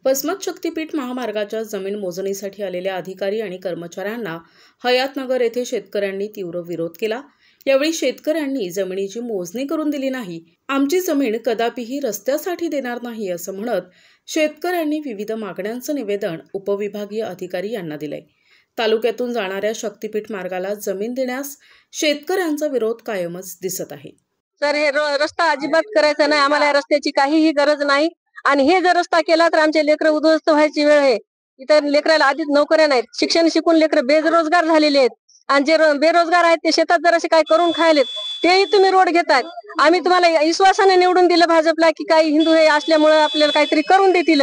वसमत शक्तीपीठ महामार्गाच्या जमीन मोजणीसाठी आलेल्या अधिकारी आणि कर्मचाऱ्यांना हयातनगर येथे शेतकऱ्यांनी तीव्र विरोध केला। यावेळी शेतकऱ्यांनी जमिनीची मोजणी करून दिली नाही, आमची जमीन कदापिही रस्त्यासाठी देणार नाही असं म्हणत शेतकऱ्यांनी विविध मागण्यांचं निवेदन उपविभागीय अधिकारी यांना दिलंय। तालुक्यातून जाणाऱ्या शक्तीपीठ मार्गाला जमीन देण्यास शेतकऱ्यांचा विरोध कायमच दिसत आहे। सर, हे रस्ता अजिबात करायचा नाही, आम्हाला रस्त्याची काहीही गरज नाही। आणि हे जर रस्ता केला तर आमचे लेकरं उद्ध्वस्त व्हायची वेळ आहे। इतर लेकराला आधीच नोकऱ्या नाहीत, शिक्षण शिकून लेकरं बेरोजगार झालेले आहेत आणि जे बेरोजगार आहेत ते शेतात जर असे काय करून खायलेत तेही तुम्ही रोड घेताय। आम्ही तुम्हाला विश्वासाने निवडून दिलं भाजपला की काही हिंदू हे असल्यामुळे आपल्याला काहीतरी करून देतील,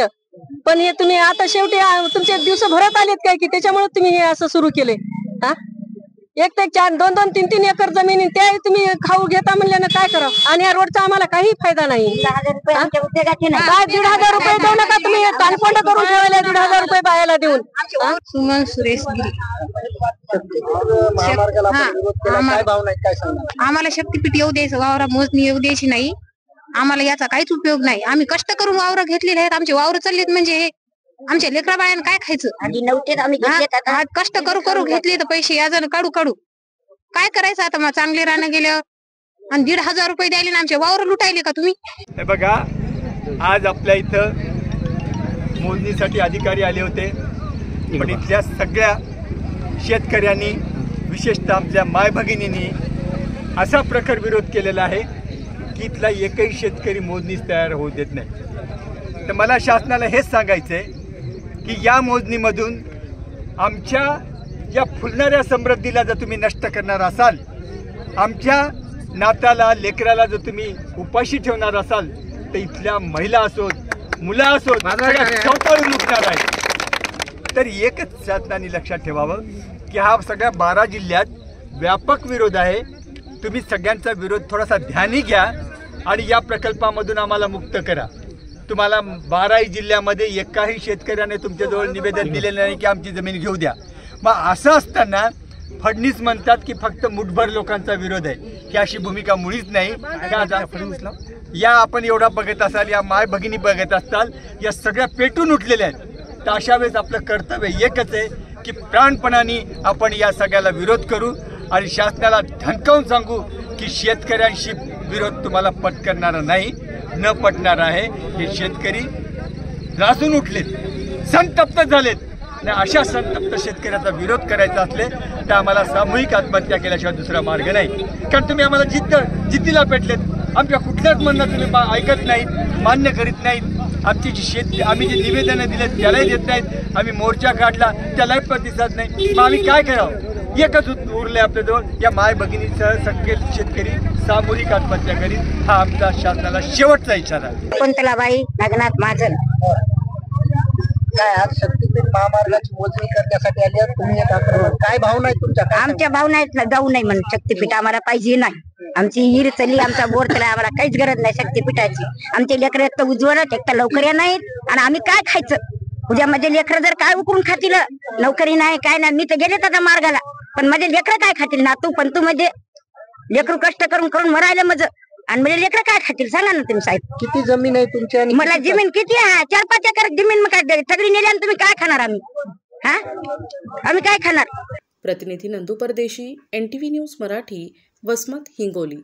पण हे तुम्ही आता शेवटी तुमचे दिवस भरत आलेत काय की त्याच्यामुळे तुम्ही हे असं सुरू केले। हा, 1 ते 4, 2-2, 3-3 एकर जमीन ते तुम्ही खाऊ घेता म्हणल्यानं काय करावं? आणि या रोडचा आम्हाला काही फायदा नाही। 10,000 रुपये आमच्या उद्योगाचे नाही, काय 1,500 रुपये देऊ नका तुम्ही, तानपोंड करून ठेवले 1,500 रुपये बायाला देऊन। सुमन सुरेश गिरी। आम्हाला शक्तीपीठ येऊ द्यायचं, वावरा मोजणी येऊ द्यायची नाही, आम्हाला याचा काहीच उपयोग नाही। आम्ही कष्ट करून वावर घेतलेले आहेत, आमचे वावर चाललेत म्हणजे आमच्या लेकरा बाळांना काय खायचं? आधी नव्हते आम्ही घेतलेत, आता कष्ट करू घेतले तर पैसे याजन काढू काय करायचं आता? मग चांगले राहणं गेल्यावर आणि 1,500 रुपये द्यायले ना आमचे वावर लुटायले का तुम्ही? हे बघा, आज आपल्या इथं मोजणीसाठी अधिकारी आले होते, पण इथल्या सगळ्या शेतकऱ्यांनी विशेषतः आपल्या माय भगिनींनी असा प्रकार विरोध केलेला आहे की इथला एकही शेतकरी मोजणीस तयार होऊ देत नाही। तर मला शासनाला हेच सांगायचं आहे की या मोजणीमधून आमच्या या फुलणाऱ्या समृद्धीला जर तुम्ही नष्ट करणार असाल, आमच्या नाताला लेकराला जर तुम्ही उपाशी ठेवणार असाल, तर इथल्या महिला असोत, मुलं असोत, चौपाळून लुटणार आहे। तर एकच शासनाने लक्षात ठेवावं की हा सगळ्या 12 जिल्ह्यात व्यापक विरोध आहे। तुम्ही सगळ्यांचा विरोध थोडासा ध्यानी घ्या आणि या प्रकल्पामधून आम्हाला मुक्त करा। तुम्हाला 12 जिल्ह्यामध्ये एकाही शेतकऱ्याने तुमच्याजवळ निवेदन दिलेलं नाही की आमची जमीन घेऊ द्या। मग असं असताना फडणवीस म्हणतात की फक्त मुठभर लोकांचा विरोध आहे, ही अशी भूमिका मुळीच नाही। या आपण एवढा बघत असाल, या माय भगिनी बघत असताल, या सगळ्या पेटून उठलेल्या आहेत। तर अशा वेळेस आपलं कर्तव्य एकच आहे की प्राणपणाने आपण या सगळ्याला विरोध करू आणि शासनाला धमकावून सांगू की शेतकऱ्यांशी विरोध तुम्हाला पटकरणारा नाही, न पटणार आहे। हे शेतकरी लाजून उठलेत, संतप्त झालेत। अशा संतप्त शेतकऱ्याचा विरोध करायचा असले तर आम्हाला सामूहिक आत्महत्या केल्याशिवाय दुसरा मार्ग नाही। कारण तुम्ही आम्हाला जिद्दीला पेटलेत, आमच्या कुठल्याच म्हणणं तुम्ही ऐकत नाहीत, मान्य करीत नाहीत। आमची जी आम्ही जे निवेदनं दिलेत त्यालाही देत नाहीत, आम्ही मोर्चा काढला त्यालाही प्रतिसाद नाही। मग आम्ही काय करावं? एकच उरले आपल्याजवळ, या माय भगिनीसह सगळे शेतकरी सामूहिक आत्महत्या करीत। हा आमचा शासनाला शेवटचा इशारा आहे। पंतलाबाई नागनाथ महाजन। काय आज शक्तीपीठ महामार्गाची मोजणी करण्यासाठी आली आहात तुम्ही? काय भावना आहे तुमच्या? आमच्या भावना आहेत ना, जाऊ नाही म्हणून शक्तीपीठ आम्हाला पाहिजे नाही। आमची हिर चली, आमचा बोर चला, आम्हाला काहीच गरज नाही शक्तीपीठाची। आमचे लेकर एक तर उज्ज्वल, एक तर नोकऱ्या नाहीत आणि आम्ही काय खायचं? उद्या माझे लेकर जर काय उकरून खातील, नोकरी नाही काय नाही, मी तर गेलेत आता मार्गाला, पण माझे लेकर काय खातील? ना तू पण तू म्हणजे लेकरू कष्ट करून मरायला मज आणि म्हणजे लेकर काय खातील सांगा ना तुम्ही साहेब? किती जमीन आहे तुमची? आणि मला जमीन किती आहे? 4-5 एकर जमीन, मग काय सगळी नेली आणि तुम्ही काय खाणार? आम्ही आम्ही काय खाणार? प्रतिनिधी नंदू परदेशी, NTV न्यूज मराठी, वसमत, हिंगोली।